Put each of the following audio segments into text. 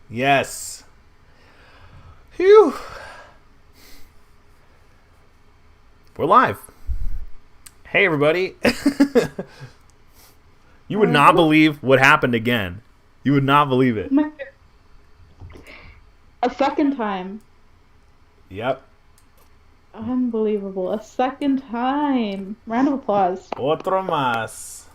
Yes. Phew. We're live. Hey, everybody. You would not believe what happened again. You would not believe it. My- A second time. Yep. Unbelievable. A second time. Round of applause. Otro más.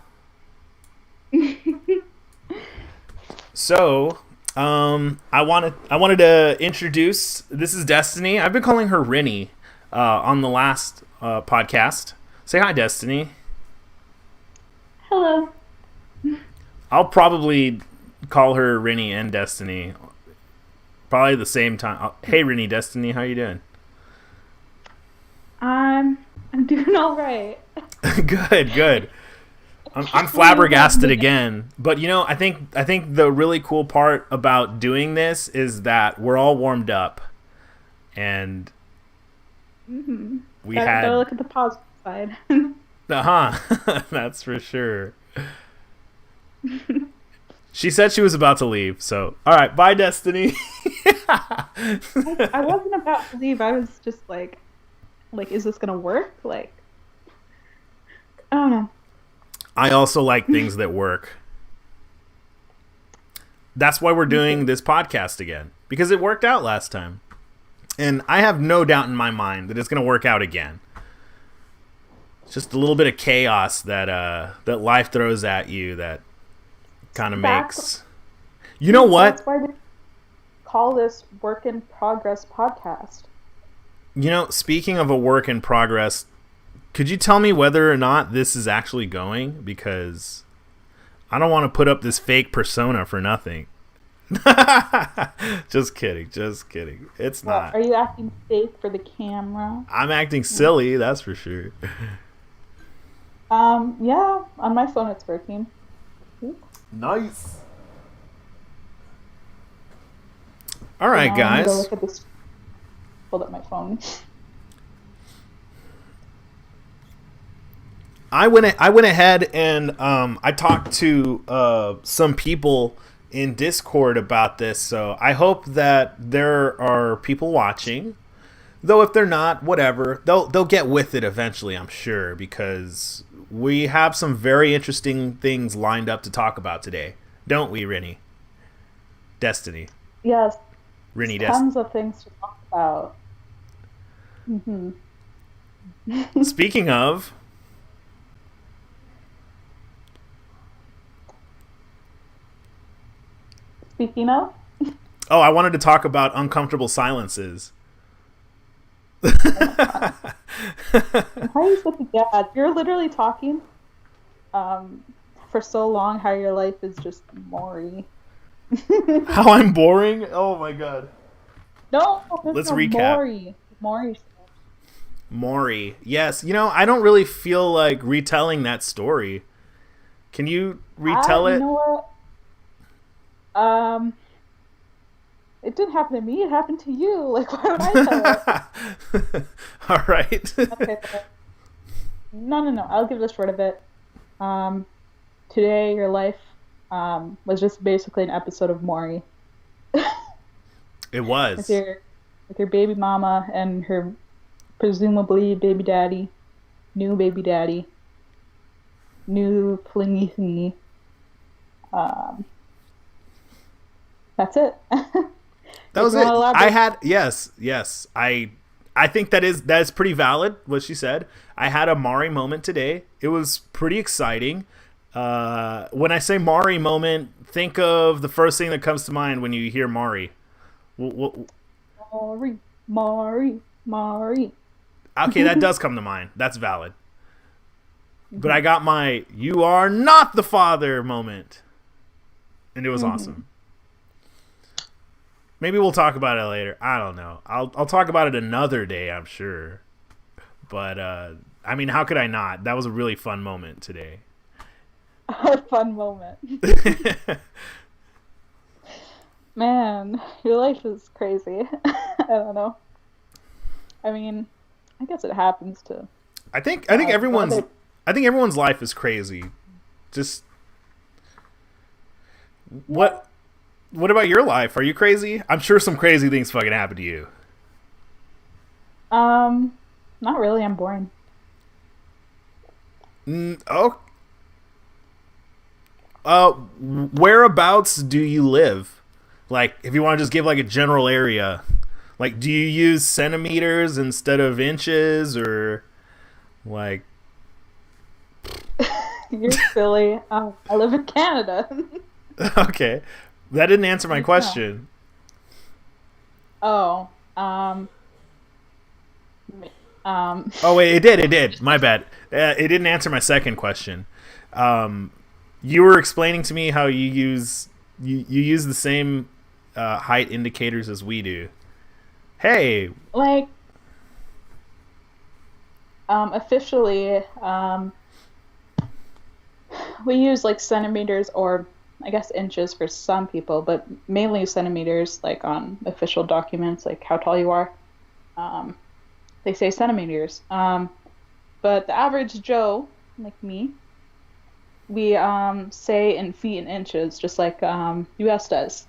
So, I wanted to introduce. This is Destiny. I've been calling her Rinny on the last podcast. Say hi, Destiny. Hello. I'll probably call her Rinny and Destiny probably the same time. Hey, Rinny, Destiny, how you doing? I'm doing all right. Good. I'm flabbergasted again. But I think the really cool part about doing this is that we're all warmed up, and we Gotta had look at the positive side. That's for sure. She said she was about to leave, so all right, bye, Destiny. I wasn't about to leave. I was just like, is this gonna work? I don't know. I also like things that work. That's why we're doing this podcast again, because it worked out last time. And I have no doubt in my mind that it's going to work out again. It's just a little bit of chaos that that life throws at you that kind of makes... You know what? That's why we call this Work in Progress podcast. Speaking of a work in progress, could you tell me whether or not this is actually going? Because I don't want to put up this fake persona for nothing. Just kidding. It's not. Are you acting fake for the camera? I'm acting silly, that's for sure. Yeah, on my phone it's working. Nice. All right, Now I'm guys. gonna go look at this. Hold up my phone. I went ahead and I talked to some people in Discord about this, so I hope that there are people watching. Though if they're not, whatever, they'll get with it eventually, I'm sure, because we have some very interesting things lined up to talk about today, don't we, Rinny? Destiny. Yes, Rinny, Destiny. tons of things to talk about. Speaking of, Speaking of, I wanted to talk about uncomfortable silences. why are you such a dad? You're literally talking for so long how your life is just Maury. How I'm boring? Oh my god. No, Let's recap. Maury. Maury. Yes, I don't really feel like retelling that story. Can you retell You it? know what? It didn't happen to me. It happened to you. Why would I tell it? All right. Okay. No. I'll give the short of it. Today, your life was just basically an episode of Maury. It was. With your baby mama and her presumably baby daddy, new flingy thingy. That's it. That was it. I had yes. I think that is pretty valid what she said. I had a Maury moment today. It was pretty exciting. When I say Maury moment, think of the first thing that comes to mind when you hear Maury. Maury. Okay, that does come to mind. That's valid. But I got my "you are not the father" moment, and it was awesome. Maybe we'll talk about it later. I don't know. I'll talk about it another day, I'm sure. But I mean, how could I not? That was a really fun moment today. A fun moment. Man, your life is crazy. I don't know. I mean, I guess it happens to. I think everyone's life is crazy. Just what What about your life? Are you crazy? I'm sure some crazy things fucking happen to you. Not really. I'm boring. Oh, whereabouts do you live? Like, if you want to just give like a general area, like, do you use centimeters instead of inches, or like? You're silly. I live in Canada. Okay, that didn't answer my You know. question. Oh, me- um, Oh wait, it did. It did. My bad. It didn't answer my second question. Um, you were explaining to me how you use the same height indicators as we do. Hey, like, officially, we use like centimeters or I guess inches for some people, but mainly centimeters, like on official documents, like how tall you are. Um, they say centimeters. But the average Joe, like me, we say in feet and inches, just like US does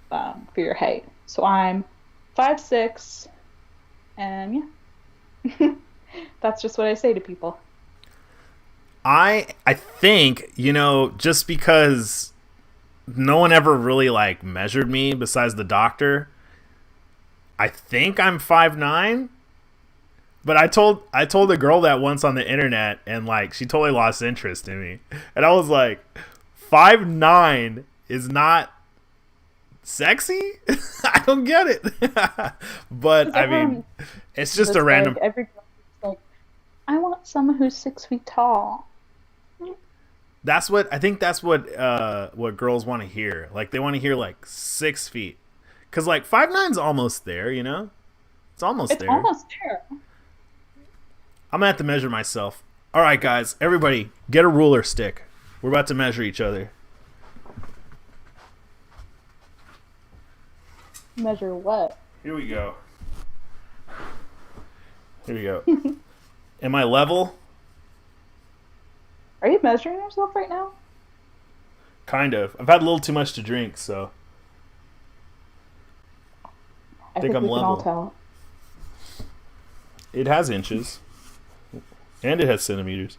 for your height. So I'm 5'6", and yeah, that's just what I say to people. I think just because no one ever really like measured me besides the doctor. I think I'm 5'9". But I told a girl that once on the internet, and like she totally lost interest in me. And I was like, 5'9" is not sexy? I don't get it. But Because I mean, everyone it's just a just like random. every girl is like, I want someone who's 6 feet tall. That's what I think. That's what girls want to hear. Like they want to hear like 6 feet, because like 5'9's almost there. It's almost It's there. almost there. I'm gonna have to measure myself. All right, guys, everybody, get a ruler stick. We're about to measure each other. Measure what? Here we go. Here we go. Am I level? Are you measuring yourself right now? Kind of. I've had a little too much to drink, so I I think think I'm we can all level. tell. It has inches and it has centimeters.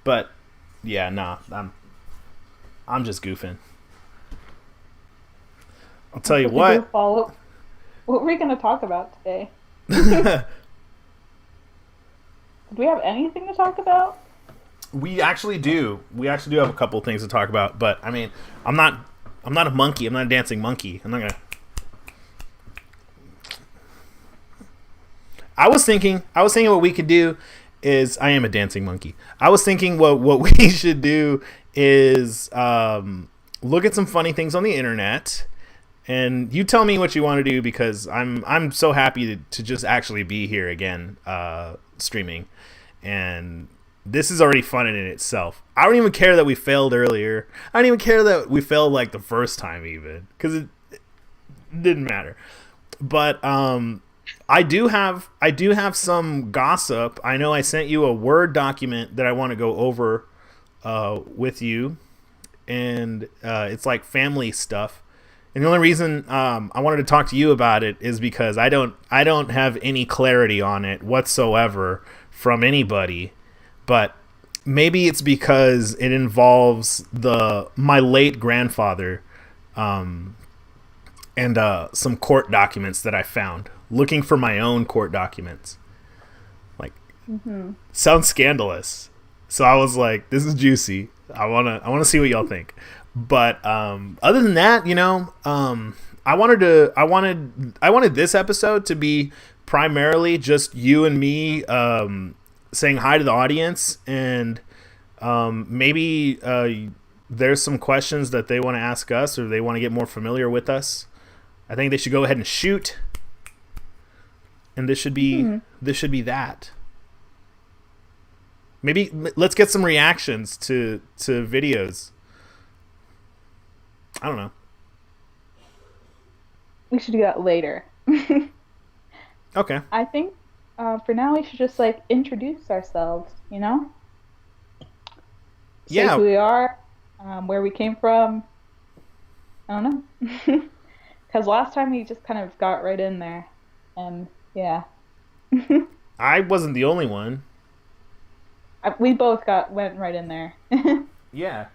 But yeah, nah, I'm just goofing. I'll tell you With the what. goofball, what were we going to talk about today? Did we have anything to talk about? We actually do. We actually do have a couple things to talk about, but I mean, I'm not. I'm not a monkey. I'm not a dancing monkey. I'm not gonna. I was thinking what we could do is I am a dancing monkey. I was thinking what we should do is look at some funny things on the internet, and you tell me what you want to do, because I'm so happy to just actually be here again, streaming, and this is already fun in itself. I don't even care that we failed earlier. I don't even care that we failed like the first time, even, because it didn't matter. But I do have some gossip. I know I sent you a Word document that I want to go over with you, and it's like family stuff. And the only reason I wanted to talk to you about it is because I don't have any clarity on it whatsoever from anybody. But maybe it's because it involves the my late grandfather, and some court documents that I found looking for my own court documents. Like, Hmm. sounds scandalous. So I was like, this is juicy. I wanna see what y'all think. But other than that, I wanted this episode to be primarily just you and me saying hi to the audience, and maybe there's some questions that they want to ask us, or they want to get more familiar with us. I think they should go ahead and shoot, and this should be that. Maybe let's get some reactions to videos. I don't know. We should do that later. Okay. I think for now we should just like introduce ourselves, say Yeah. who we are, where we came from, I don't know. Because last time he just kind of got right in there, and yeah, I wasn't the only one. we both got went right in there. Yeah,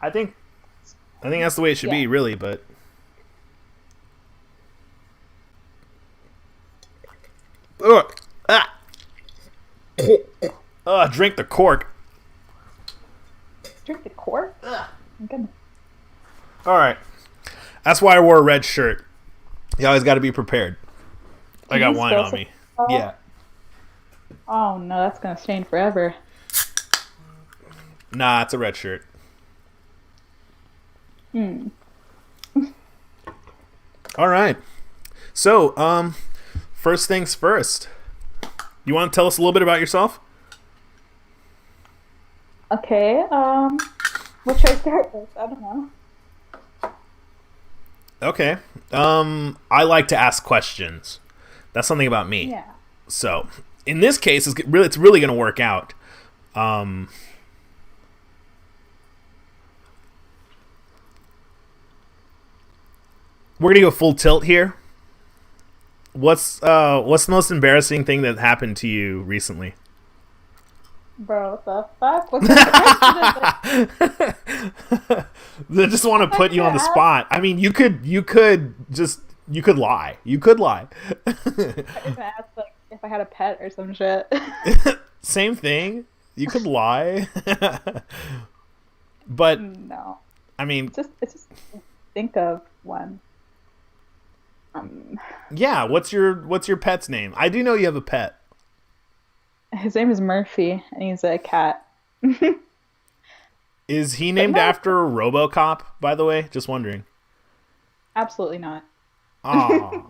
I think I think that's the way it should Yeah. be, really. But ugh, ah, drink the cork. Drink the cork. My goodness. All right, that's why I wore a red shirt. You always got to be prepared. I Did got you wine spill on some? me. Oh, Yeah. oh no, that's gonna stain forever. Nah, it's a red shirt. Hmm. All right. So, first things first. You want to tell us a little bit about yourself? Okay. What should I start with? I don't know. Okay. I like to ask questions. That's something about me. Yeah. So, in this case, it's really going to work out. Um, we're gonna go full tilt here. What's the most embarrassing thing that happened to you recently? Bro, what the fuck? What kind of question is They just want to that put you to on the ask? spot. I mean, you could lie. You could lie. If I asked like if I had a pet or some shit. Same thing. You could lie. But No. I mean, It's just think of one. Um, yeah. What's your pet's name? I do know you have a pet. his name is Murphy, and he's a cat. Is he But named no, after RoboCop? By the way, just wondering. absolutely not. Ah,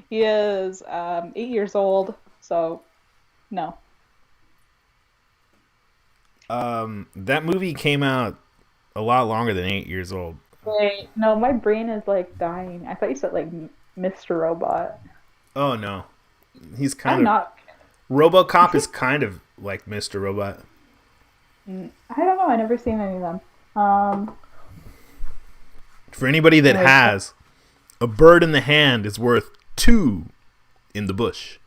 He is 8 years old, so no. that movie came out a lot longer than 8 years old. Wait, no, my brain is like dying. I thought you said like Mr. Robot. Oh no, he's kind I'm of not. RoboCop is kind of like Mr. Robot. I don't know. I never seen any of them. For anybody that Anyways, has, a bird in the hand is worth two in the bush.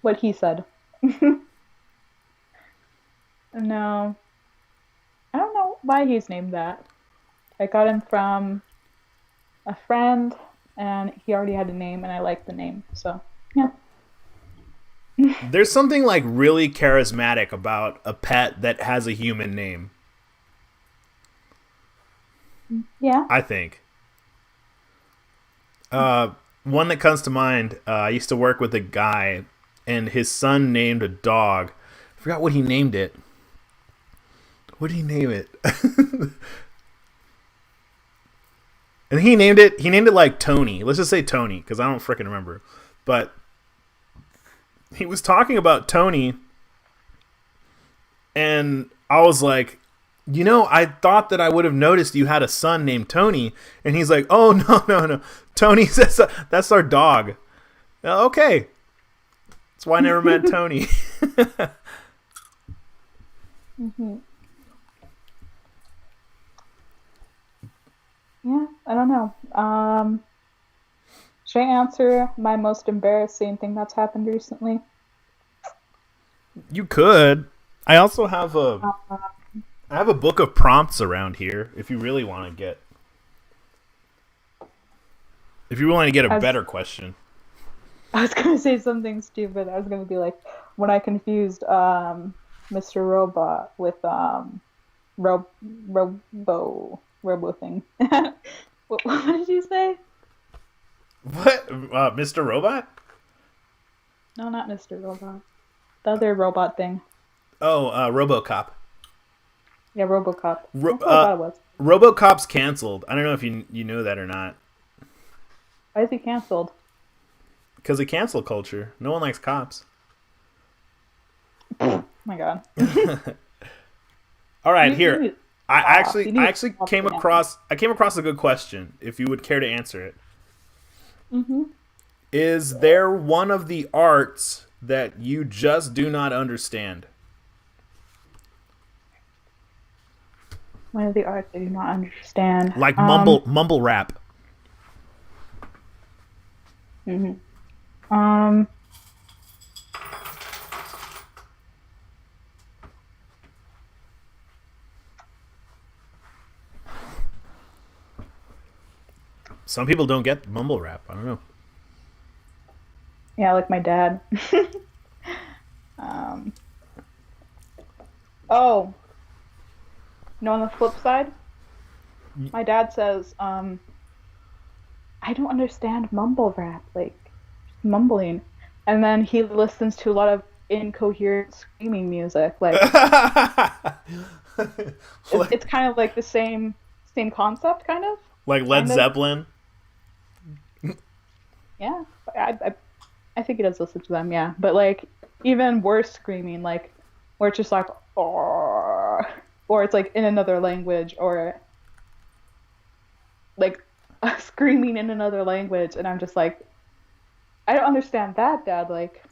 what he said. No, I don't know why he's named that. I got him from a friend, and he already had a name, and I liked the name. So yeah, There's something like really charismatic about a pet that has a human name, yeah. I think. One that comes to mind, I used to work with a guy, and his son named a dog. I forgot what he named it. What did he name it? And he named it like Tony. Let's just say Tony, because I don't freaking remember. But he was talking about Tony, and I was like, I thought that I would have noticed you had a son named Tony. And he's like, oh, no, no, no. Tony, that's our dog. Okay. That's why I never met Tony. Hmm. Yeah, I don't know. Should I answer my most embarrassing thing that's happened recently? You could. I also have a Uh, I have a book of prompts around here if you really want to get if you want to get a as better question. I was gonna say something stupid. I was gonna be like when I confused Mr. Robot with Ro Robo thing. What did you say? What? Mr. Robot? No, not Mr. Robot. The other robot thing. Oh, RoboCop. Yeah, RoboCop. Ro- That's what I thought uh, it was. RoboCop's canceled. I don't know if you know that or not. Why is he canceled? Because of cancel culture. No one likes cops. Oh my god. All right, You here. need to I stop. You actually I need to actually stop came right now. across I came across a good question. If you would care to answer it, Hmm. is there one of the arts that you just do not understand? One of the arts I do not understand. Like mumble rap. Mhm. Um, Some people don't get mumble rap. I don't know. yeah, like my dad. um, oh, on the flip side, my dad says, I don't understand mumble rap, like mumbling. And then he listens to a lot of incoherent screaming music. Like it's kind of like the same concept, kind of, Like Led kind of. Zeppelin. Yeah, I think he does listen to them. Yeah, but like even worse screaming, like where it's just like or it's like in another language, or like screaming in another language, and I'm just like, I don't understand that, Dad. Like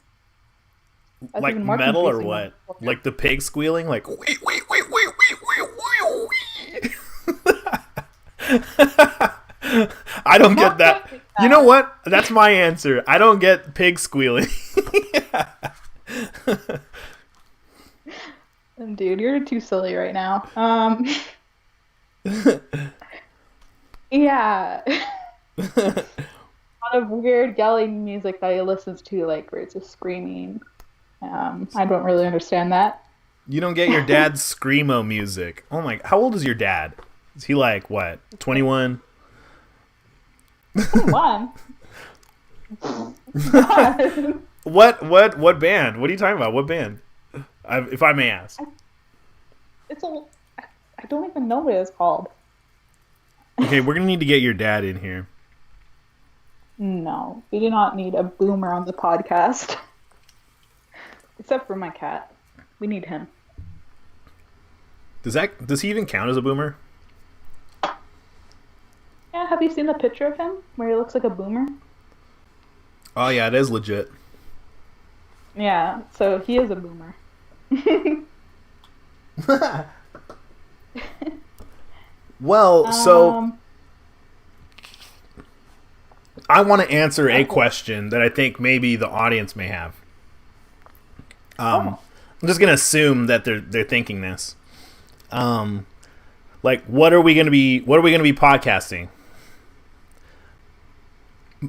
that's Like even more metal or confusing than what? Like the pig squealing? Like wee, wee, wee, wee, wee, wee, wee, wee. I don't get not that. quite like You know that. what? That's my answer. I don't get pig squealing. Dude, you're too silly right now. Yeah. A lot of weird yelling music that he listens to, like where it's just screaming. I don't really understand that. You don't get your dad's screamo music. Oh my! How old is your dad? Is he like what? 21? 21. God. What band? What are you talking about? What band? If I may ask. It's a. I don't even know what it's called. Okay, we're gonna need to get your dad in here. No, we do not need a boomer on the podcast. Except for my cat. We need him. Does he even count as a boomer? Yeah, have you seen the picture of him where he looks like a boomer? Oh yeah, it is legit. Yeah, so he is a boomer. Well, so Um, I want to answer a okay. question that I think maybe the audience may have. Oh, I'm just gonna assume that they're thinking this. Um, like, what are we gonna be podcasting?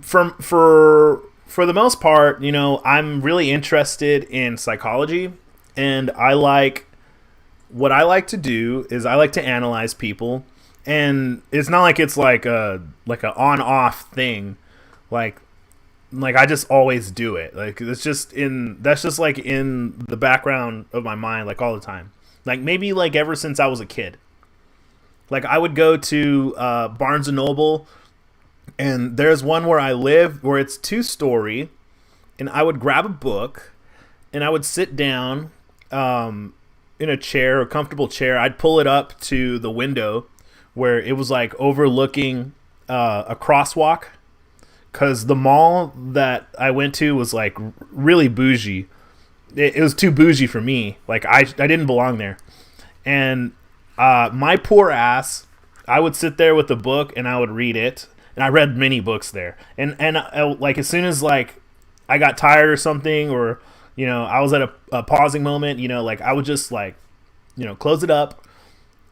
For the most part, I'm really interested in psychology, and what I like to do is I like to analyze people, and it's not like it's like a on off thing, like I just always do it. Like that's just like in the background of my mind, like all the time. Like maybe like ever since I was a kid. Like I would go to Barnes and Noble, and there's one where I live where it's 2-story, and I would grab a book, and I would sit down in a chair, a comfortable chair. I'd pull it up to the window where it was like overlooking a crosswalk, because the mall that I went to was like really bougie. It was too bougie for me. Like I didn't belong there, and my poor ass, I would sit there with the book and I would read it, and I read many books there. And like as soon as like I got tired or something, or I was at a pausing moment, like I would just like close it up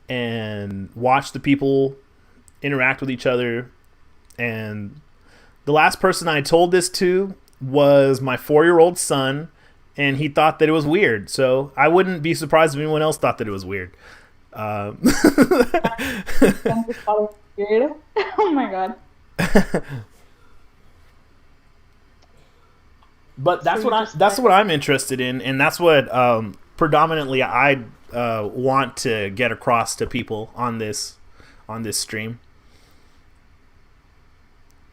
and watch the people interact with each other. And the last person I told this to was my 4-year-old son, and he thought that it was weird. So I wouldn't be surprised if anyone else thought that it was weird. Uh, I'm just thought it was weird. Oh my god. but So you're just that's like, what I'm interested in, and that's what predominantly I want to get across to people on this stream,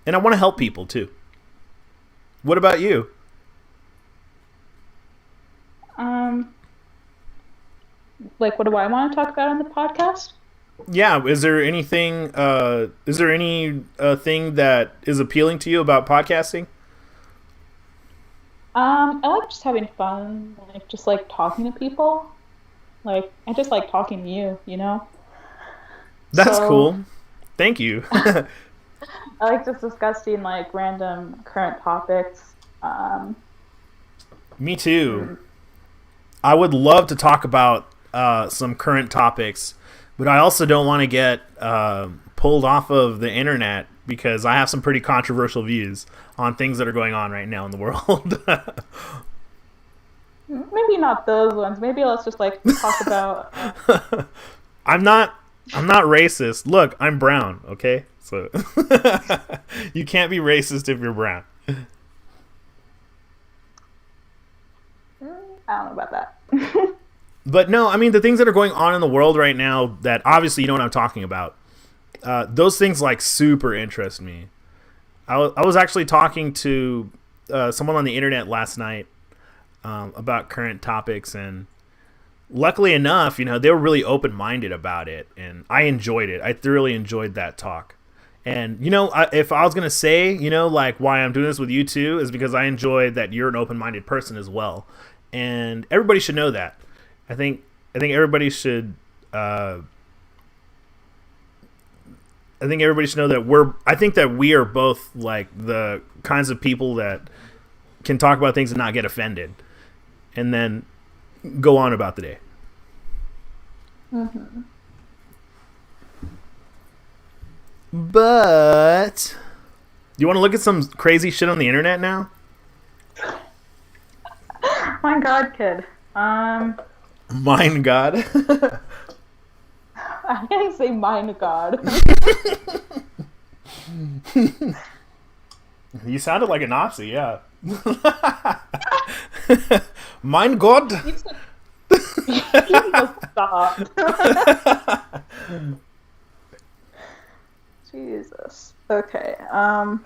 and I want to help people too. What about you? um, like, what do I want to talk about on the podcast? Yeah, is there anything? Is there any thing that is appealing to you about podcasting? I like just having fun, like just like talking to people. Like, I just like talking to you, you know? That's So cool. Thank you. I like just discussing like random current topics. Me too. Mm, I would love to talk about some current topics, but I also don't want to get pulled off of the internet because I have some pretty controversial views on things that are going on right now in the world. maybe not those ones. Maybe let's just like talk about. I'm not. I'm not racist. Look, I'm brown. Okay, so you can't be racist if you're brown. I don't know about that. But no, I mean the things that are going on in the world right now that obviously you know what I'm talking about. Those things like super interest me. I was actually talking to someone on the internet last night about current topics, and luckily enough, you know, they were really open minded about it, and I enjoyed it. I thoroughly enjoyed that talk. And you know, if I was gonna say, you know, like why I'm doing this with you too, is because I enjoy that you're an open minded person as well, and everybody should know that. I think everybody should. I think everybody should know that we're. I think that we are both like the kinds of people that can talk about things and not get offended, and then go on about the day. Hmm. But you want to look at some crazy shit on the internet now? My God, kid. Mine God. I can't say mine God. You sounded like a Nazi, yeah. Mine God. You must stop. Jesus. Okay. I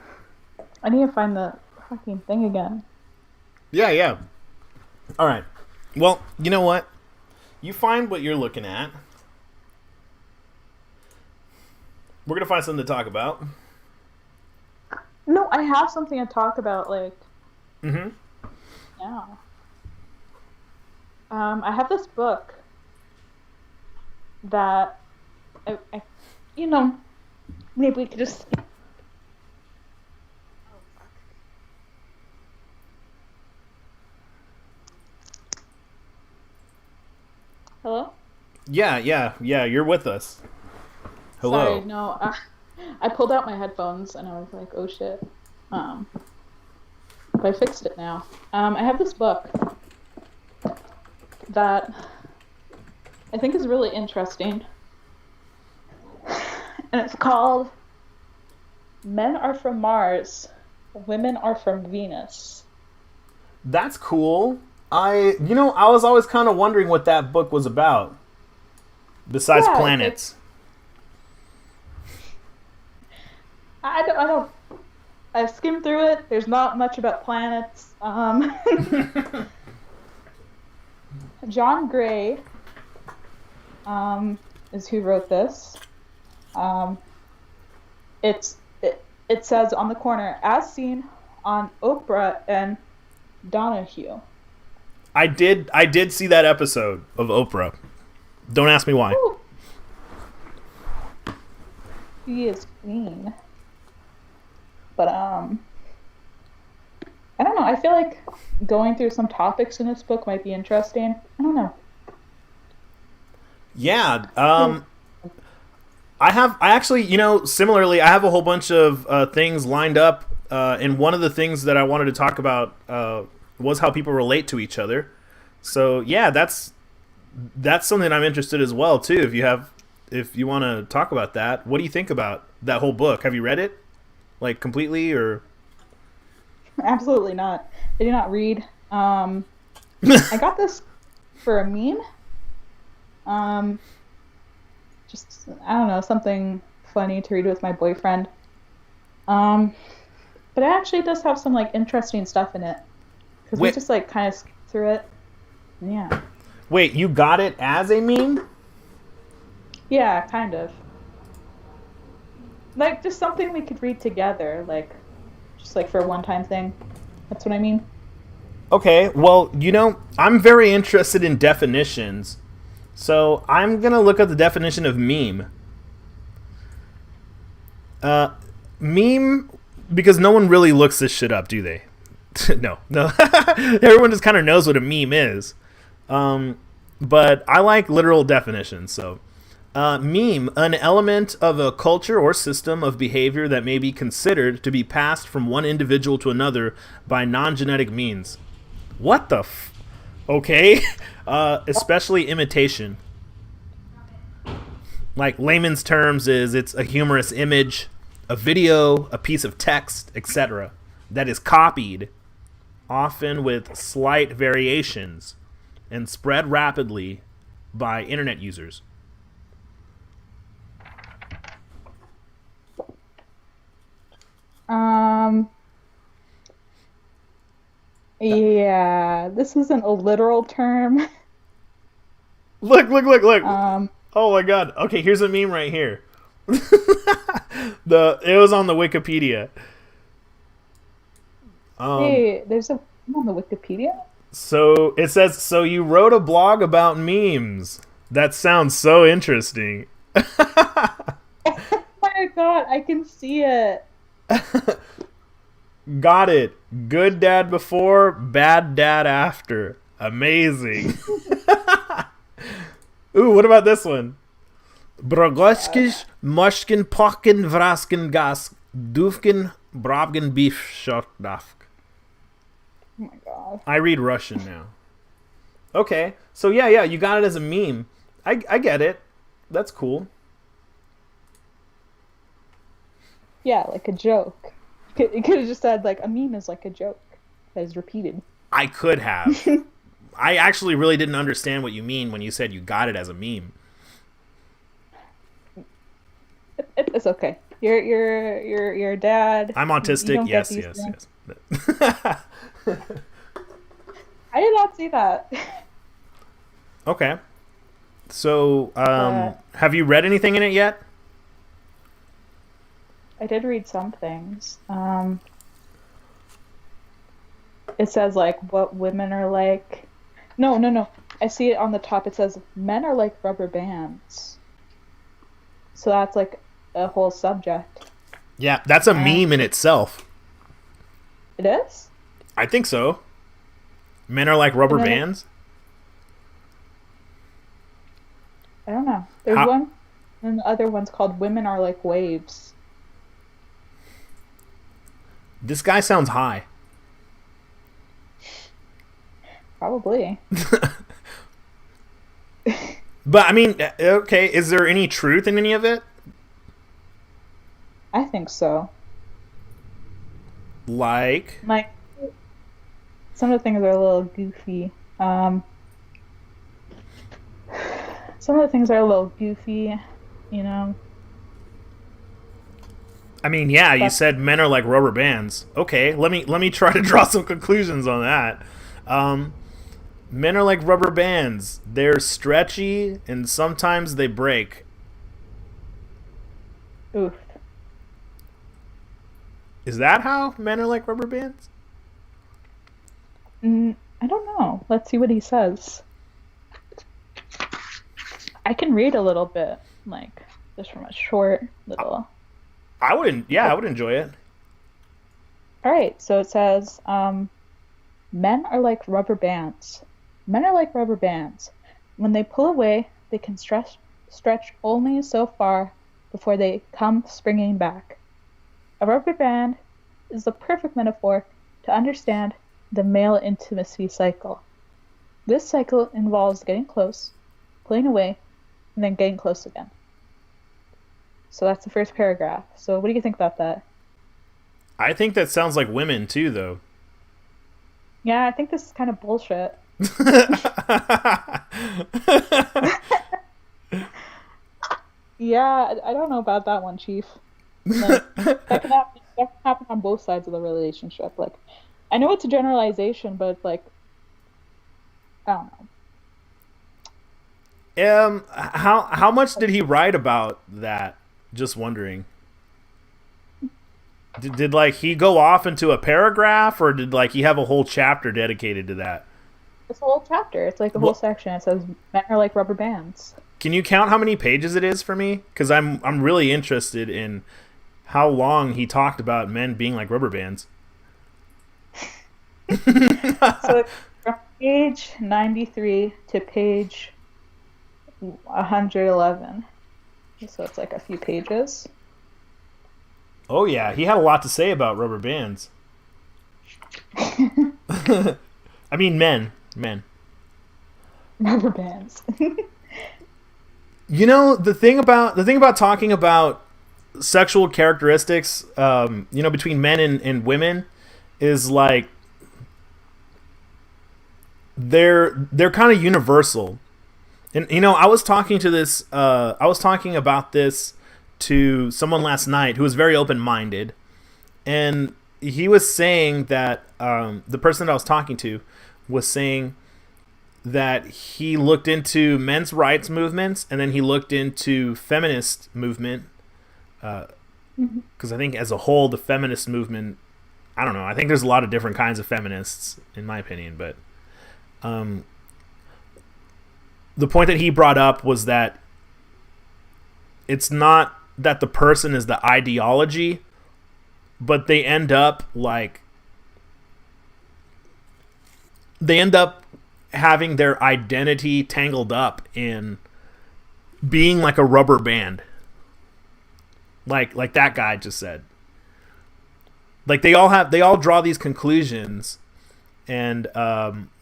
need to find the fucking thing again. Yeah, yeah. All right. Well, you know what? You find what you're looking at. We're gonna find something to talk about. No, I have something to talk about. Like, Mm-hmm. now. I have this book that I you know, maybe we could just. Oh, fuck. Hello? Yeah, yeah, yeah. You're with us. Hello. Sorry, no. I pulled out my headphones and I was like, oh shit. Um, but I fixed it now. I have this book that I think is really interesting. And it's called Men Are From Mars, Women Are From Venus. That's cool. I was always kind of wondering what that book was about. Besides Yeah, planets. I don't. I skimmed through it. There's not much about planets. John Gray is who wrote this. Um, it says on the corner, as seen on Oprah and Donahue. I did see that episode of Oprah. Don't ask me why. Ooh. She is queen. But I don't know. I feel like going through some topics in this book might be interesting. I don't know. Yeah. I actually, similarly, I have a whole bunch of things lined up. And one of the things that I wanted to talk about was how people relate to each other. So yeah, that's something I'm interested as well too. If you want to talk about that, what do you think about that whole book? Have you read it, like completely, or? Absolutely not. I do not read. I got this for a meme. Just I don't know, something funny to read with my boyfriend. But it actually does have some like interesting stuff in it because we Wait. just like kind of skip through it. Yeah. Wait, you got it as a meme? Yeah, kind of. Like just something we could read together, like just like for a one-time thing. That's what I mean. Okay, well, I'm very interested in definitions. So I'm going to look up the definition of meme. Uh, meme, because no one really looks this shit up, do they? No. Everyone just kind of knows what a meme is. But I like literal definitions. So, meme, an element of a culture or system of behavior that may be considered to be passed from one individual to another by non-genetic means. What the okay. Especially imitation. Like layman's terms is it's a humorous image, a video, a piece of text, etc. that is copied, often with slight variations, and spread rapidly by internet users. Yeah, this isn't a literal term. Look. Oh my god. Okay, here's a meme right here. It was on the Wikipedia. Hey, there's a on the Wikipedia? So it says, so you wrote a blog about memes. That sounds so interesting. Oh my god, I can see it. Got it. Good dad before, bad dad after. Amazing. Ooh, what about this one? Brogoskish, mushkin, pokin, vraskin, gas, dufkin, bravkin, beef, shotdafk. Oh my god. I read Russian now. Okay, so yeah, you got it as a meme. I get it. That's cool. Yeah, like a joke. You could have just said, like, a meme is like a joke that is repeated. I could have. I actually really didn't understand what you mean when you said you got it as a meme. It's okay. You're a dad. I'm autistic. Yes. I did not see that. Okay. So, have you read anything in it yet? I did read some things. It says, like, what women are like. No. I see it on the top. It says, men are like rubber bands. So that's, like, a whole subject. Yeah, that's a meme in itself. It is? I think so. Men are like rubber bands? I don't know. There's one, and the other one's called Women Are Like Waves. This guy sounds high. Probably. But, I mean, okay, is there any truth in any of it? I think so. Like? Some of the things are a little goofy. Some of the things are a little goofy, you know. I mean, yeah, you said men are like rubber bands. Okay, let me try to draw some conclusions on that. Men are like rubber bands. They're stretchy and sometimes they break. Oof. Is that how men are like rubber bands? I don't know. Let's see what he says. I can read a little bit, like, just from a short little... I would enjoy it. Alright, so it says, men are like rubber bands. Men are like rubber bands. When they pull away, they can stretch only so far before they come springing back. A rubber band is the perfect metaphor to understand the male intimacy cycle. This cycle involves getting close, pulling away, and then getting close again. So that's the first paragraph. So what do you think about that? I think that sounds like women too, though. Yeah, I think this is kind of bullshit. Yeah, I don't know about that one, Chief. Like, that can happen on both sides of the relationship. Like, I know it's a generalization, but, like, I don't know. How much did he write about that? Just wondering. Did like he go off into a paragraph, or did like he have a whole chapter dedicated to that? It's a whole chapter. It's like a whole section. It says men are like rubber bands. Can you count how many pages it is for me? Because I'm really interested in how long he talked about men being like rubber bands. So from page 93 to page 111. So it's like a few pages. Oh yeah, he had a lot to say about rubber bands. I mean, men. Rubber bands. You know, the thing about talking about sexual characteristics, between men and women, is like they're kind of universal. And I was talking about this to someone last night who was very open minded, and he was saying that the person that I was talking to was saying that he looked into men's rights movements and then he looked into feminist movement, because I think as a whole the feminist movement, I don't know, I think there's a lot of different kinds of feminists in my opinion, but the point that he brought up was that it's not that the person is the ideology, but they end up having their identity tangled up in being like a rubber band, like that guy just said. Like they all draw these conclusions, and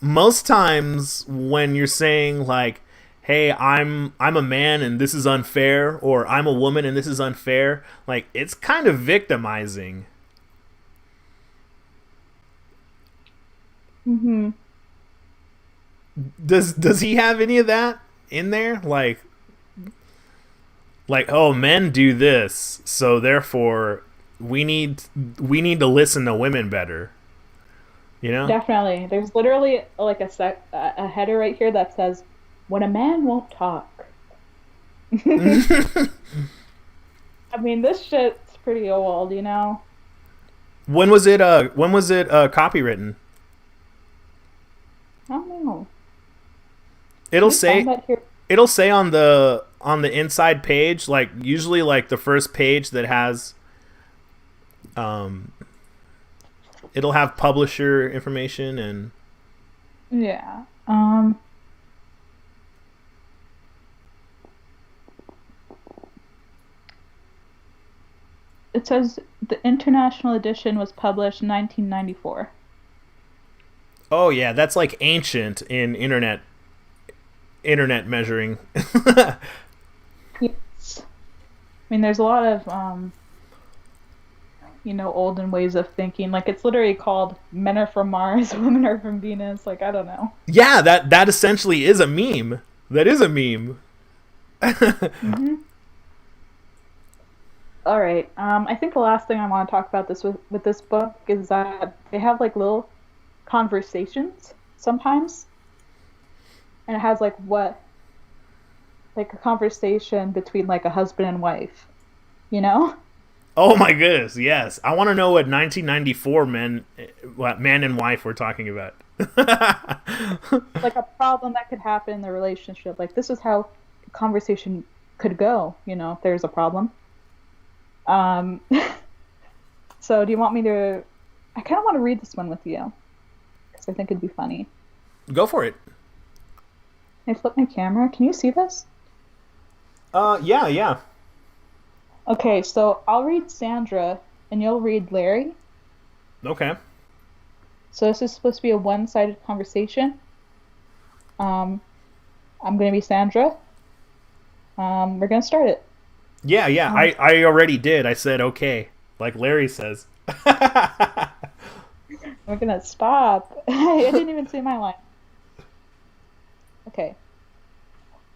most times when you're saying like, hey, I'm a man and this is unfair, or I'm a woman and this is unfair, like it's kind of victimizing. Mm-hmm. Does he have any of that in there? Like, oh, men do this, so therefore we need to listen to women better. You know? Definitely. There's literally like a header right here that says, "When a man won't talk." I mean, this shit's pretty old, you know. When was it? Copywritten? I don't know. It'll Can you say find that here? it'll say on the inside page, like usually like the first page that has it'll have publisher information and Yeah. It says the international edition was published in 1994. oh yeah, that's like ancient in internet measuring. Yes. I mean, there's a lot of olden ways of thinking. Like it's literally called "Men are from Mars, Women are from Venus." Like I don't know. Yeah, that essentially is a meme. That is a meme. Mm-hmm. All right. I think the last thing I want to talk about with this book is that they have like little conversations sometimes, and it has like a conversation between like a husband and wife, you know? Oh my goodness, yes. I want to know what 1994 man and wife were talking about. Like a problem that could happen in the relationship. Like this is how a conversation could go, if there's a problem. So do you want me to? I kind of want to read this one with you because I think it'd be funny. Go for it. Can I flip my camera? Can you see this? Yeah. Okay, so I'll read Sandra and you'll read Larry. Okay. So this is supposed to be a one-sided conversation. I'm going to be Sandra. We're going to start it. Yeah. I already did. I said okay, like Larry says. We're going to stop. I didn't even say my line. Okay.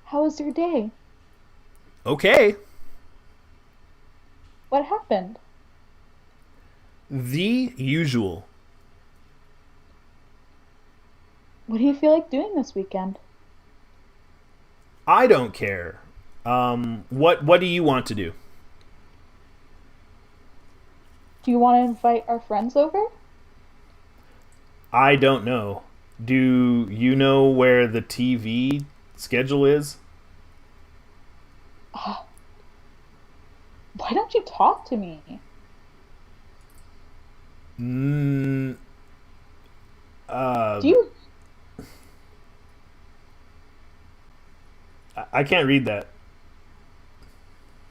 How was your day? Okay. What happened? The usual. What do you feel like doing this weekend? I don't care. What do you want to do? Do you want to invite our friends over? I don't know. Do you know where the TV schedule is? Why don't you talk to me? Mm, uh, Do you? I can't read that.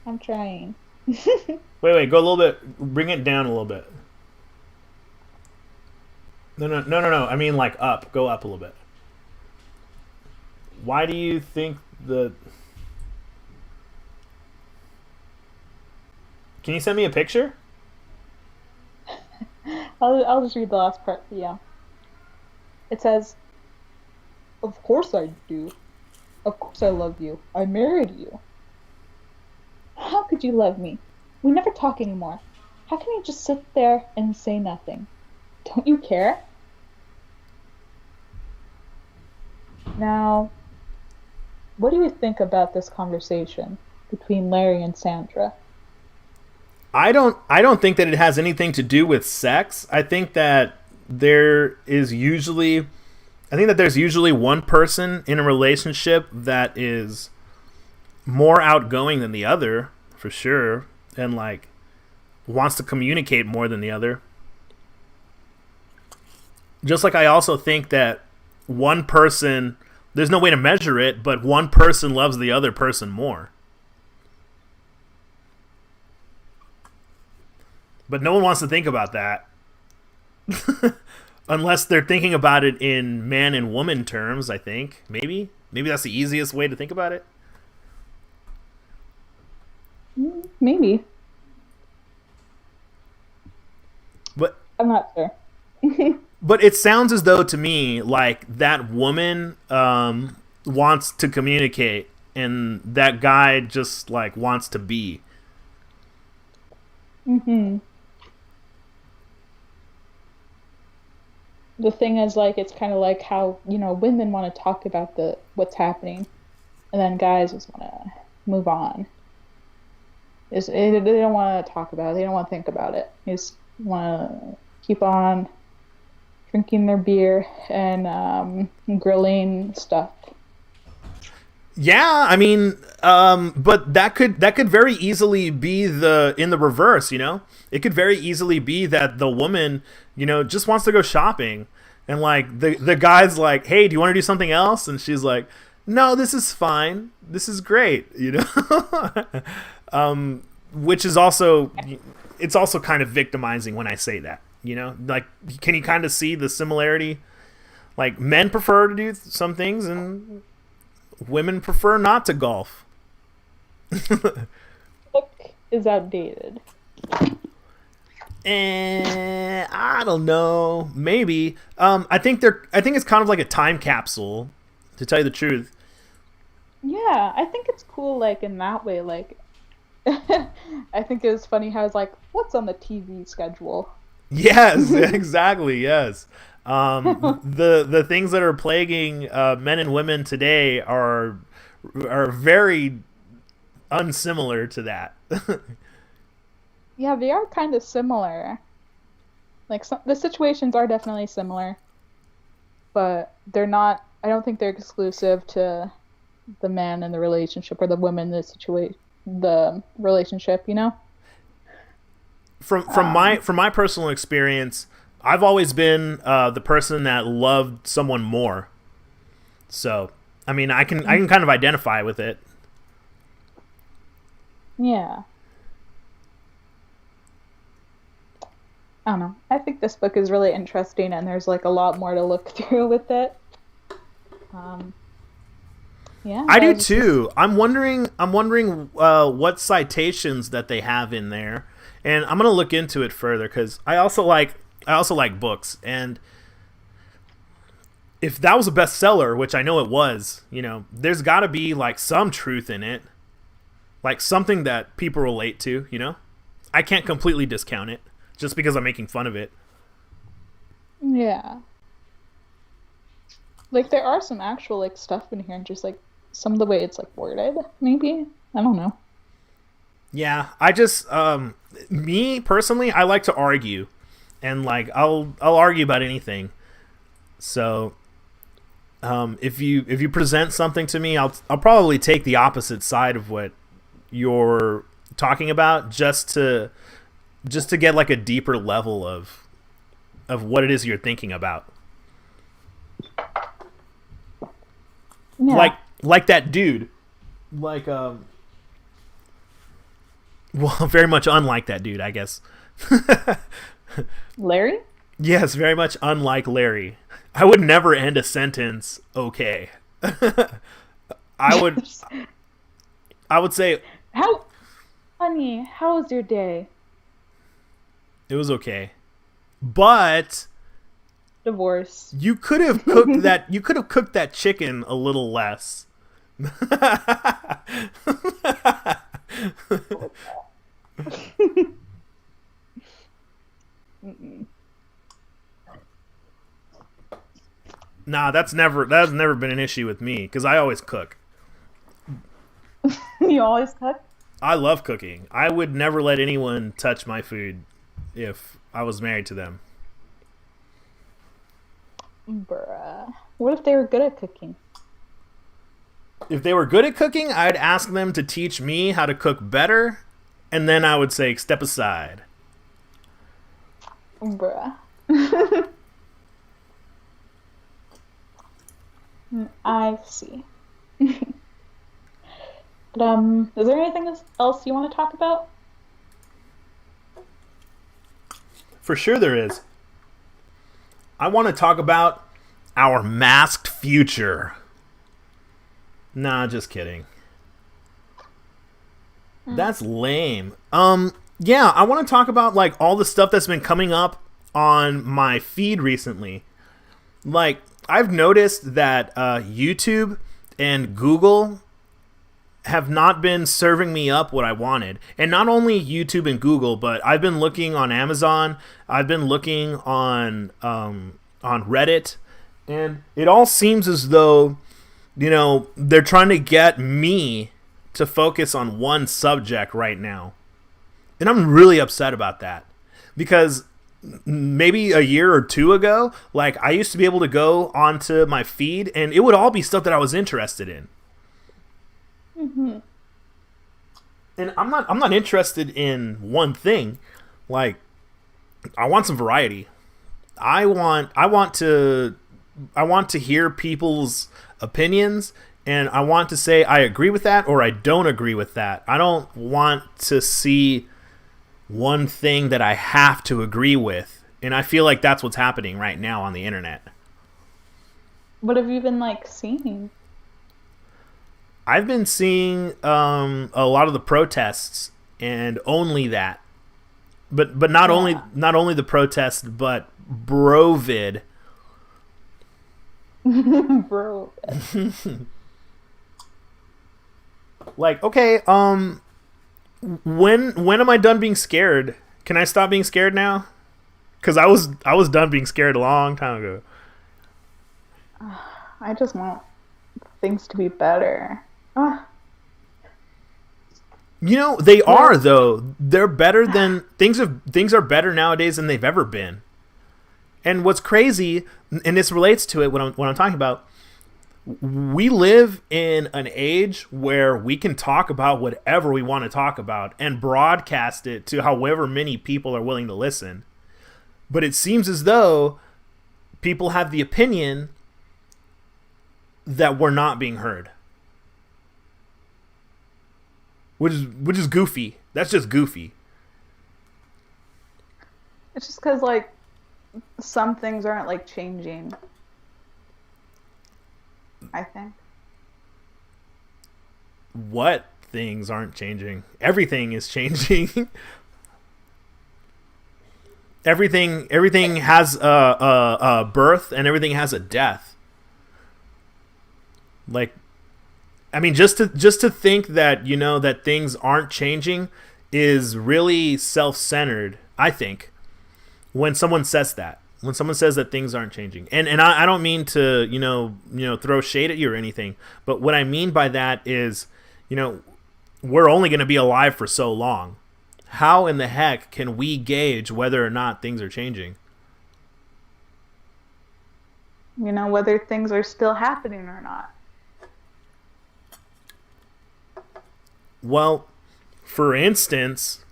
I'm trying. Wait, go a little bit. Bring it down a little bit. No. I mean, like up. Go up a little bit. Why do you think the? Can you send me a picture? I'll just read the last part. Yeah. It says, "Of course I do. Of course I love you. I married you. How could you love me? We never talk anymore. How can you just sit there and say nothing? Don't you care?" Now, what do you think about this conversation between Larry and Sandra? I don't think that it has anything to do with sex. There is usually I think that there's usually one person in a relationship that is more outgoing than the other, for sure, and like wants to communicate more than the other. Just like I also think that one person, there's no way to measure it, but one person loves the other person more. But no one wants to think about that. Unless they're thinking about it in man and woman terms, I think. Maybe that's the easiest way to think about it. Maybe. But I'm not sure. but it sounds as though to me like that woman wants to communicate and that guy just like wants to be. hmm The thing is, like, it's kind of like how, women want to talk about the what's happening, and then guys just want to move on. They don't want to talk about it. They don't want to think about it. They just want to keep on drinking their beer and grilling stuff. Yeah, I mean, but that could very easily be in the reverse. It could very easily be that the woman, just wants to go shopping, and like the guy's like, "Hey, do you want to do something else?" And she's like, "No, this is fine. This is great." Which is also, it's also kind of victimizing when I say that. Like, can you kind of see the similarity? Like, men prefer to do some things and women prefer not to golf. Book is outdated. I don't know. Maybe. I think it's kind of like a time capsule, to tell you the truth. Yeah, I think it's cool, like, in that way. Like, I think it was funny how it's like, what's on the TV schedule? Yes, exactly. Yes. The things that are plaguing men and women today are very unsimilar to that. Yeah, they are kind of similar. Like, the situations are definitely similar, but they're not. I don't think they're exclusive to the man in the relationship or the woman in the relationship. From my personal experience, I've always been the person that loved someone more. So, I mean, I can kind of identify with it. Yeah. I don't know. I think this book is really interesting, and there's like a lot more to look through with it. Um, yeah, I do too. I'm wondering what citations that they have in there, and I'm gonna look into it further because I also like books, and if that was a bestseller, which I know it was, there's got to be like some truth in it, like something that people relate to. I can't completely discount it just because I'm making fun of it. Yeah. Like, there are some actual like stuff in here, and just like some of the way it's like worded. Maybe, I don't know. Yeah, I just me personally, I like to argue, and like I'll argue about anything. So if you present something to me, I'll probably take the opposite side of what you're talking about, just to get like a deeper level of what it is you're thinking about. Yeah. Like that dude. Like well, very much unlike that dude, I guess. Larry? Yes, very much unlike Larry. I would never end a sentence okay. I would I would say How, honey, how was your day? it was okay. But Divorce. you could have cooked that chicken a little less. Mm-mm. Nah, that's never been an issue with me because I always cook. You always cook? I love cooking. I would never let anyone touch my food if I was married to them. Bruh. What if they were good at cooking? If they were good at cooking, I'd ask them to teach me how to cook better, and then I would say, step aside. Bruh. I see. But, is there anything else you want to talk about? For sure there is. I want to talk about our masked future. Nah, just kidding. That's lame. Yeah, I want to talk about like all the stuff that's been coming up on my feed recently. Like, I've noticed that YouTube and Google have not been serving me up what I wanted. And not only YouTube and Google, but I've been looking on Amazon, I've been looking on Reddit, and it all seems as though, you know, they're trying to get me to focus on one subject right now. And I'm really upset about that. Because maybe a year or two ago, like, I used to be able to go onto my feed and it would all be stuff that I was interested in. Mm-hmm. And I'm not interested in one thing. Like, I want some variety. I want to hear people's opinions, and I want to say I agree with that or I don't agree with that. I don't want to see one thing that I have to agree with. And I feel like that's what's happening right now on the internet. What have you been like seeing? I've been seeing a lot of the protests and only that. But not only the protests, but Brovid. Bro. Like, okay, when am I done being scared? Can I stop being scared now? Because I was done being scared a long time ago. I just want things to be better. Ah, You know, they are though. They're better than things are better nowadays than they've ever been. And what's crazy, and this relates to it when I'm talking about, we live in an age where we can talk about whatever we want to talk about and broadcast it to however many people are willing to listen. But it seems as though people have the opinion that we're not being heard. Which is goofy. That's just goofy. it's just because like some things aren't like changing. I think. What things aren't changing? Everything is changing. Everything has a birth and everything has a death. Like, I mean, just to think that, you know, that things aren't changing is really self-centered, I think, when someone says that. When someone says that things aren't changing. And I don't mean to, you know, throw shade at you or anything, but what I mean by that is, you know, we're only going to be alive for so long. How in the heck can we gauge whether or not things are changing? You know, whether things are still happening or not. Well, for instance,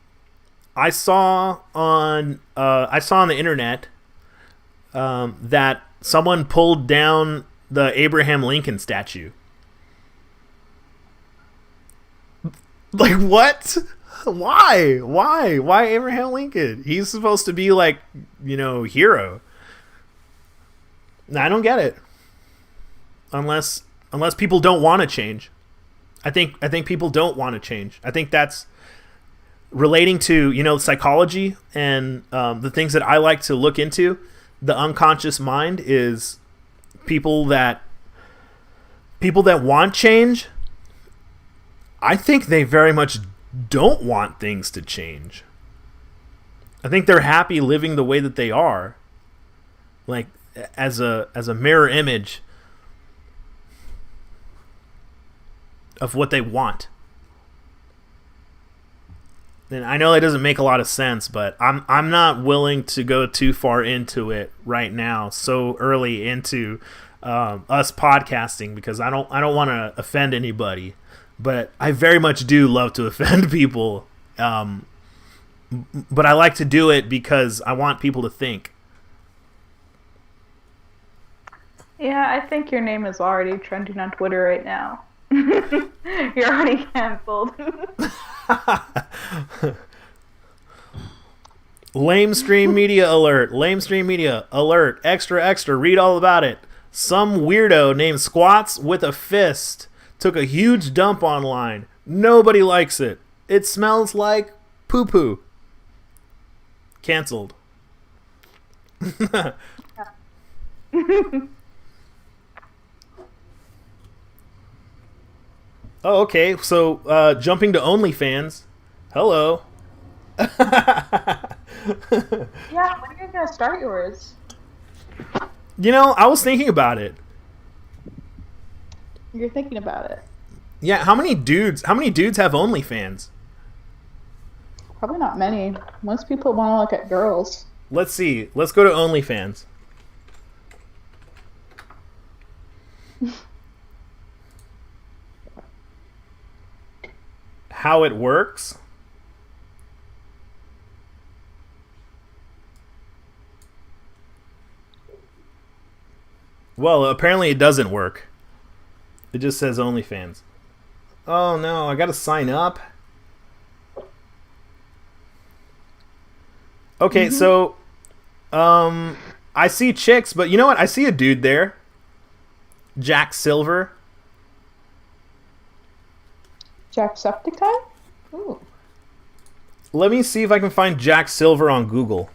I saw on the internet that someone pulled down the Abraham Lincoln statue. Like, what? Why? Why Abraham Lincoln? He's supposed to be like, hero. I don't get it. Unless people don't want to change. I think people don't want to change. I think that's relating to psychology and the things that I like to look into. The unconscious mind is people that want change. I think they very much don't want things to change. I think they're happy living the way that they are, like as a mirror image of what they want. And I know that doesn't make a lot of sense, but I'm not willing to go too far into it right now, so early into us podcasting, because I don't want to offend anybody, but I very much do love to offend people. But I like to do it because I want people to think. Yeah, I think your name is already trending on Twitter right now. You're already canceled. Lamestream media alert. Lamestream media alert. Extra, extra. Read all about it. Some weirdo named Squats with a Fist took a huge dump online. Nobody likes it. It smells like poo-poo. Canceled. Oh, okay. So, jumping to OnlyFans. Hello. Yeah, when are you gonna start yours? I was thinking about it. You're thinking about it. Yeah, how many dudes have OnlyFans? Probably not many. Most people want to look at girls. Let's see. Let's go to OnlyFans. How it works? Well, apparently it doesn't work. It just says OnlyFans. Oh no, I gotta sign up. Okay, so I see chicks, but you know what? I see a dude there. Jack Silver. Jacksepticeye? Ooh. Let me see if I can find Jack Silver on Google.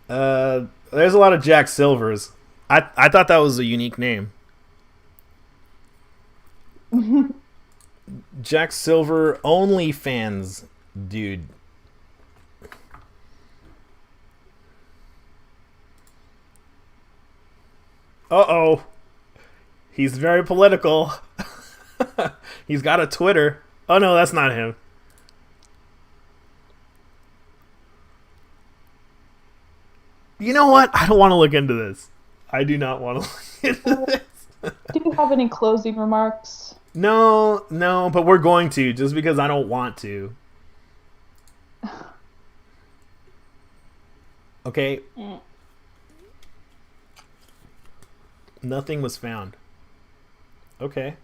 There's a lot of Jack Silvers. I thought that was a unique name. Jack Silver OnlyFans dude. Uh-oh. He's very political. He's got a Twitter. Oh no, that's not him. You know what? I don't want to look into this. I do not want to look into this. Do you have any closing remarks? No, but we're going to, just because I don't want to. Okay. Nothing was found. Okay.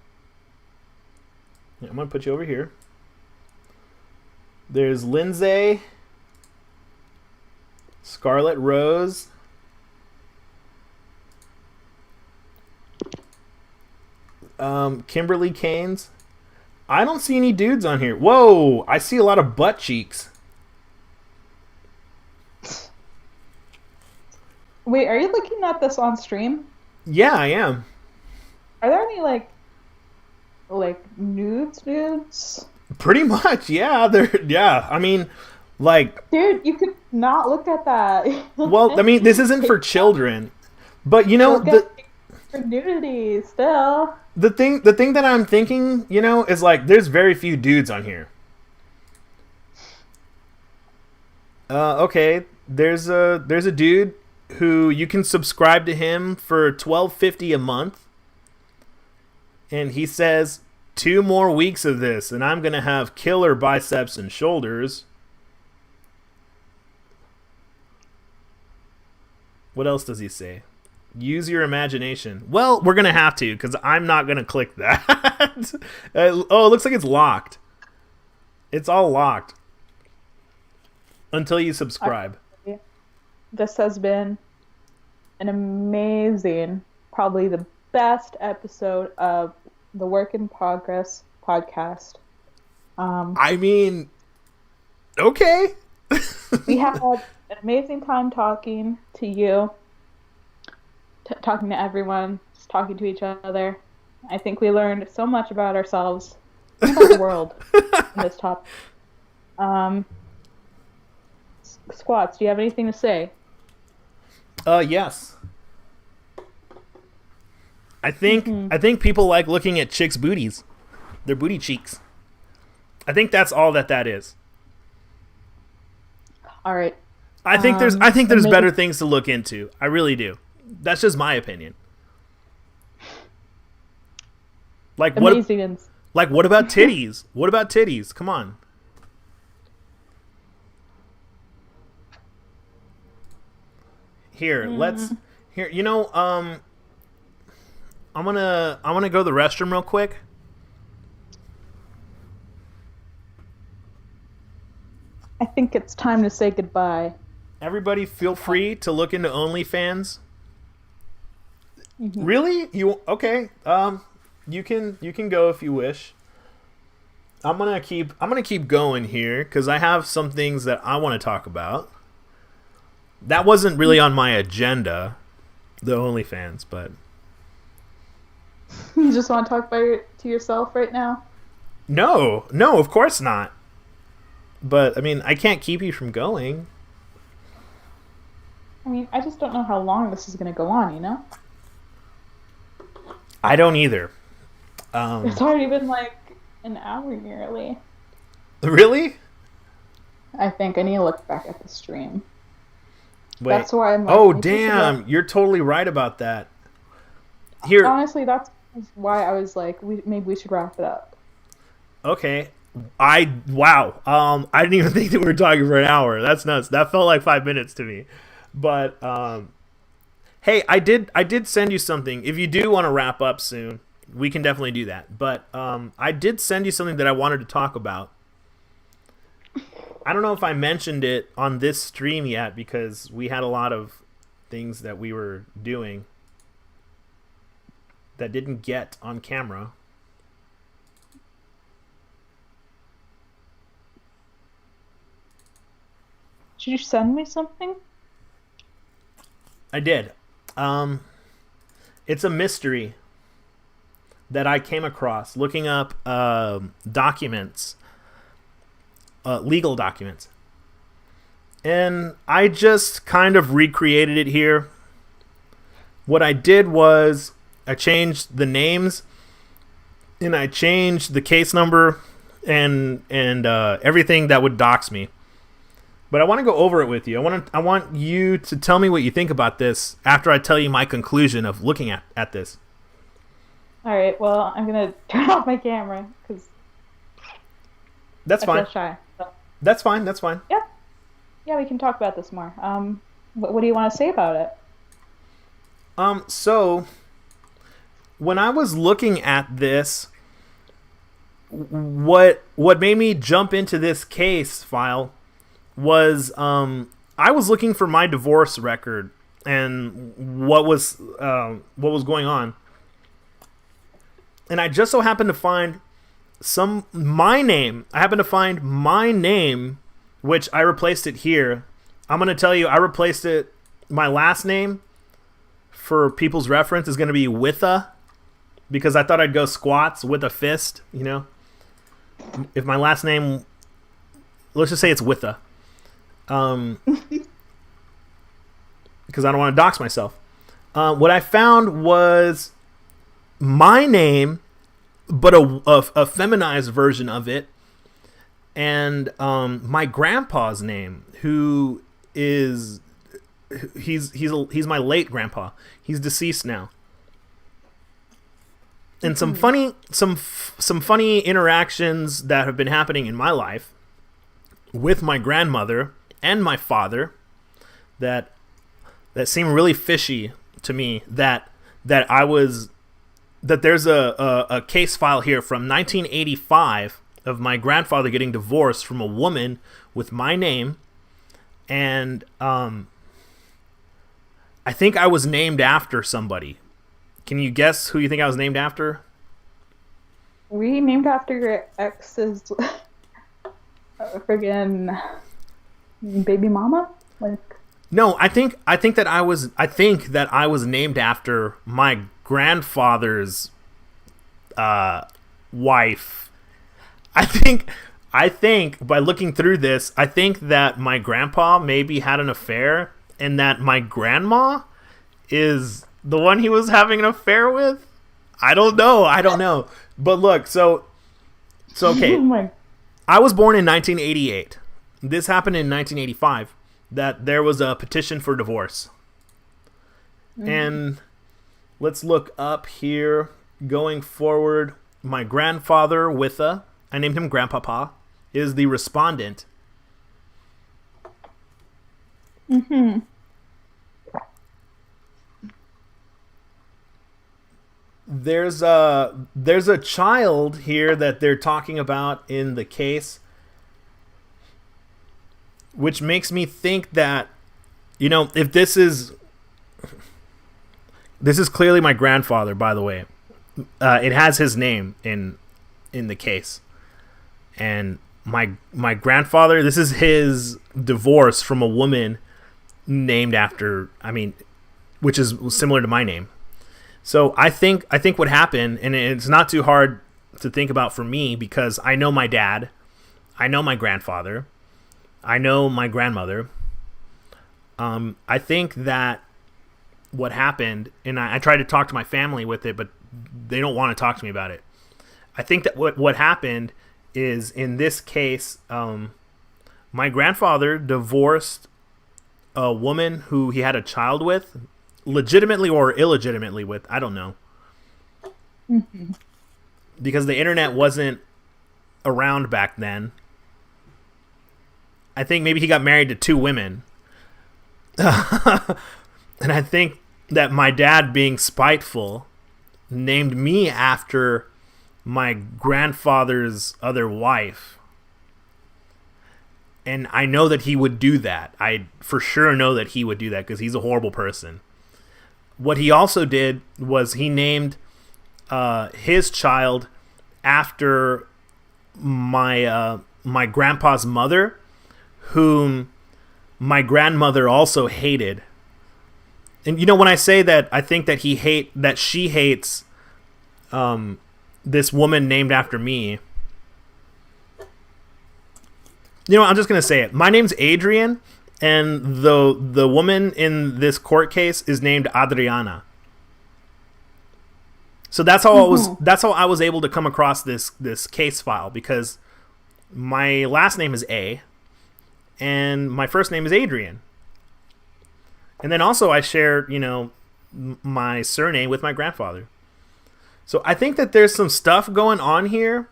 Yeah, I'm going to put you over here. There's Lindsay, Scarlet Rose, Kimberly Canes. I don't see any dudes on here. Whoa, I see a lot of butt cheeks. Wait, are you looking at this on stream? Yeah, I am. Are there any like nudes? Pretty much, yeah. Yeah. I mean, like, dude, you could not look at that. Well, I mean, this isn't for children, but for nudity still. The thing that I'm thinking, is like there's very few dudes on here. Okay, there's a dude. who you can subscribe to him for $12.50 a month. And he says, 2 more weeks of this, and I'm going to have killer biceps and shoulders. What else does he say? Use your imagination. Well, we're going to have to, because I'm not going to click that. Oh, it looks like it's locked. It's all locked. Until you subscribe. This has been an amazing, probably the best episode of the Work in Progress podcast. I mean, okay. We had an amazing time talking to you, talking to everyone, just talking to each other. I think we learned so much about ourselves and about the world in this topic. Squats, do you have anything to say? Yes. I think people like looking at chicks' booties, their booty cheeks. I think that's all that is. All right. I think there's better things to look into. I really do. That's just my opinion. Like what about titties? What about titties? Come on. Here, you know, I'm gonna go to the restroom real quick. I think it's time to say goodbye. Everybody feel free to look into OnlyFans. Mm-hmm. Really? Okay. You can go if you wish. I'm gonna keep going here because I have some things that I want to talk about. That wasn't really on my agenda, the OnlyFans, but you just want to talk to yourself right now? No, of course not. But I mean, I can't keep you from going. I mean, I just don't know how long this is going to go on, you know? I don't either. It's already been like an hour nearly. Really? I think I need to look back at the stream. Wait. That's why I'm like, oh, damn. You're totally right about that. Here. Honestly, that's why I was like, maybe we should wrap it up. Okay. Wow. I didn't even think that we were talking for an hour. That's nuts. That felt like 5 minutes to me. But hey, I did send you something. If you do want to wrap up soon, we can definitely do that. But I did send you something that I wanted to talk about. I don't know if I mentioned it on this stream yet because we had a lot of things that we were doing that didn't get on camera. Did you send me something? I did. It's a mystery that I came across looking up documents, legal documents. And I just kind of recreated it here. What I did was I changed the names and I changed the case number and everything that would dox me. But I want to go over it with you. I want you to tell me what you think about this after I tell you my conclusion of looking at this. All right. Well, I'm gonna turn off my camera because that's fine. I feel shy. So. That's fine. That's fine. Yeah, we can talk about this more. What do you want to say about it? So when I was looking at this, what made me jump into this case file was I was looking for my divorce record and what was going on, and I just so happened to find my name. I happened to find my name, which I replaced it here. I'm gonna tell you, I replaced it. My last name, for people's reference, is gonna be Witha, because I thought I'd go squats with a fist. You know, if my last name, let's just say it's Witha. Because I don't want to dox myself. What I found was my name, but a feminized version of it, and my grandpa's name, who is he's my late grandpa. He's deceased now. And some funny interactions that have been happening in my life with my grandmother and my father that seem really fishy to me. That there's a case file here from 1985 of my grandfather getting divorced from a woman with my name, and I think I was named after somebody. Can you guess who you think I was named after? Were you named after your ex's friggin' baby mama? Like, no, I think that I was named after my grandfather's wife. I think by looking through this, I think that my grandpa maybe had an affair, and that my grandma is the one he was having an affair with. I don't know. But look, so okay. oh my. I was born in 1988. This happened in 1985. That there was a petition for divorce. And let's look up here. Going forward, my grandfather, Witha, I named him Grandpapa, is the respondent. Mm-hmm. There's a child here that they're talking about in the case, which makes me think that, if this is clearly my grandfather, by the way. It has his name in the case. And my grandfather, this is his divorce from a woman named after, which is similar to my name. So I think what happened, and it's not too hard to think about for me, because I know my dad, I know my grandfather, I know my grandmother. I think that what happened, and I tried to talk to my family with it, but they don't want to talk to me about it. I think that what happened is, in this case, my grandfather divorced a woman who he had a child with, legitimately or illegitimately with, I don't know. Mm-hmm. Because the internet wasn't around back then. I think maybe he got married to 2 women. And I think that my dad, being spiteful, named me after my grandfather's other wife. And I know that he would do that. I for sure know that he would do that, because he's a horrible person. What he also did was he named his child after my grandpa's mother, whom my grandmother also hated. And when I say that, I think that she hates this woman named after me. I'm just gonna say it. My name's Adrian, and the woman in this court case is named Adriana. So that's how I was able to come across this case file, because my last name is A, and my first name is Adrian. And then also I share, my surname with my grandfather. So I think that there's some stuff going on here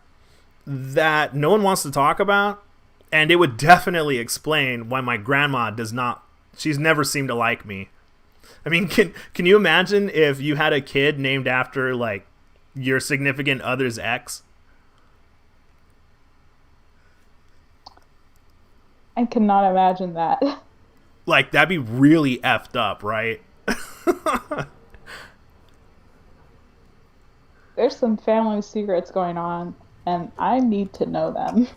that no one wants to talk about. And it would definitely explain why my grandma she's never seemed to like me. Can you imagine if you had a kid named after, like, your significant other's ex? I cannot imagine that. Like, that'd be really effed up, right? There's some family secrets going on, and I need to know them.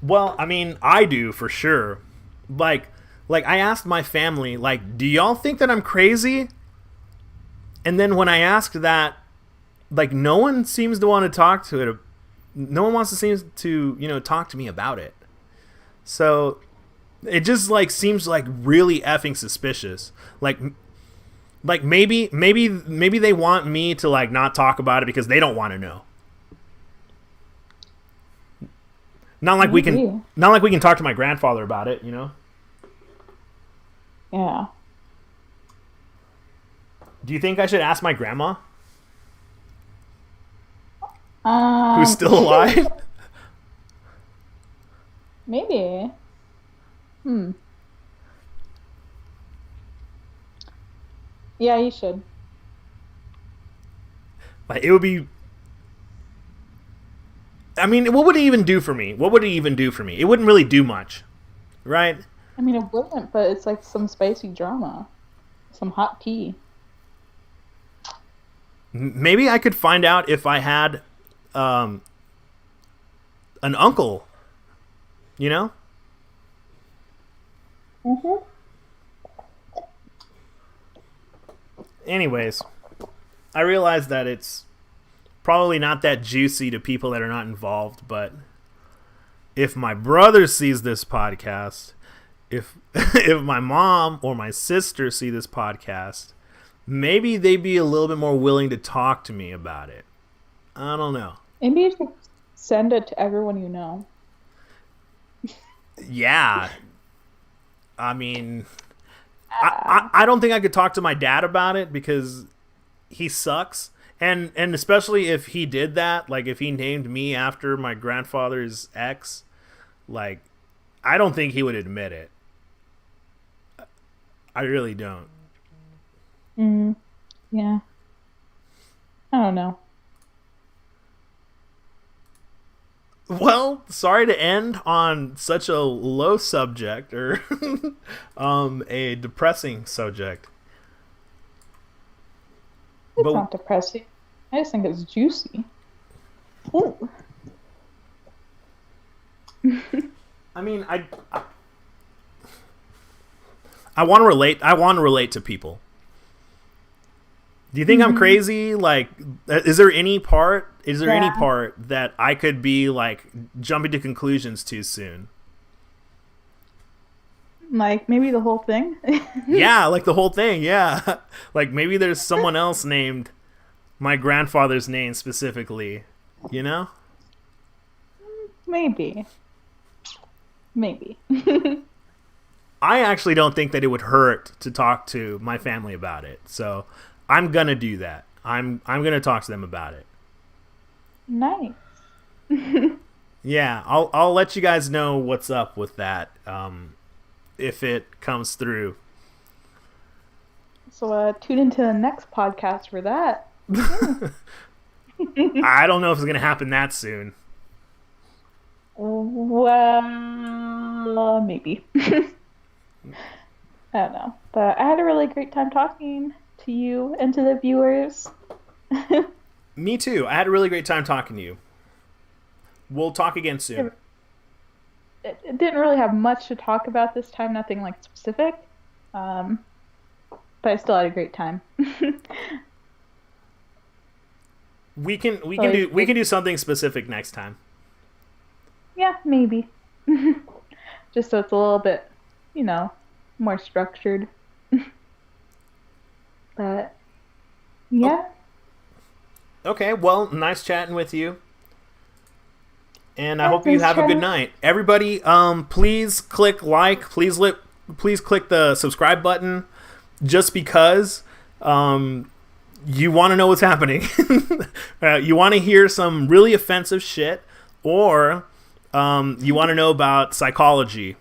Well, I do, for sure. Like I asked my family, like, do y'all think that I'm crazy? And then when I asked that, like, no one seems to want to talk to it. No one wants to seem to, talk to me about it. So it just, like, seems like really effing suspicious. Like maybe they want me to, like, not talk about it because they don't want to know. Not like we can talk to my grandfather about it, Yeah. Do you think I should ask my grandma, who's Um, still alive? maybe. Hmm. Yeah, you should. Like, it would be. I mean, what would it even do for me? What would it even do for me? It wouldn't really do much, right? I mean, it wouldn't, but it's like some spicy drama, some hot tea. Maybe I could find out if I had um, an uncle, you know? Mhm. Anyways, I realize that it's probably not that juicy to people that are not involved, but if my brother sees this podcast, if if my mom or my sister see this podcast, maybe they'd be a little bit more willing to talk to me about it. I don't know. Maybe you should send it to everyone you know. Yeah. I mean, I don't think I could talk to my dad about it because he sucks. And especially if he did that, like if he named me after my grandfather's ex, like I don't think he would admit it. I really don't. Mm, yeah. I don't know. Well, sorry to end on such a low subject or a depressing subject. It's But not depressing. I just think it's juicy. Ooh. I mean, I want to relate. I want to relate to people. Do you think I'm crazy? Like, is there any part? Is there any Yeah. part that I could be like jumping to conclusions too soon? Like maybe the whole thing. Yeah, like the whole thing. Yeah, like maybe there's someone else named my grandfather's name specifically. You know? Maybe. Maybe. I actually don't think that it would hurt to talk to my family about it. So I'm gonna do that. I'm gonna talk to them about it. Nice. Yeah, I'll let you guys know what's up with that if it comes through. So tune into the next podcast for that. I don't know if it's gonna happen that soon. Well, maybe. I don't know. But I had a really great time talking to you and to the viewers. Me too. I had a really great time talking to you. We'll talk again soon. It didn't really have much to talk about this time, nothing like specific. But I still had a great time. We can do something specific next time. Yeah, maybe. Just so it's a little bit, more structured. But yeah. Okay, well, nice chatting with you. And I Yeah, hope you thanks, have a good Trevor. night. Everybody, please click like, please click the subscribe button just because you want to know what's happening. You want to hear some really offensive shit, or you want to know about psychology,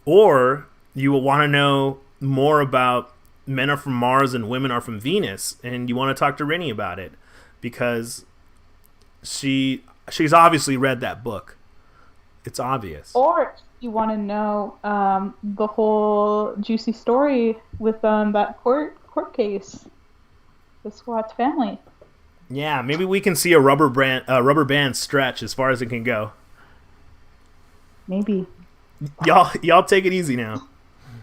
or you will want to know more about men are from Mars and women are from Venus, and you want to talk to Rennie about it because she's obviously read that book. It's obvious. Or you want to know the whole juicy story with that court case, the Squat's family. Yeah, maybe we can see a rubber band stretch as far as it can go. Maybe. Y'all take it easy now.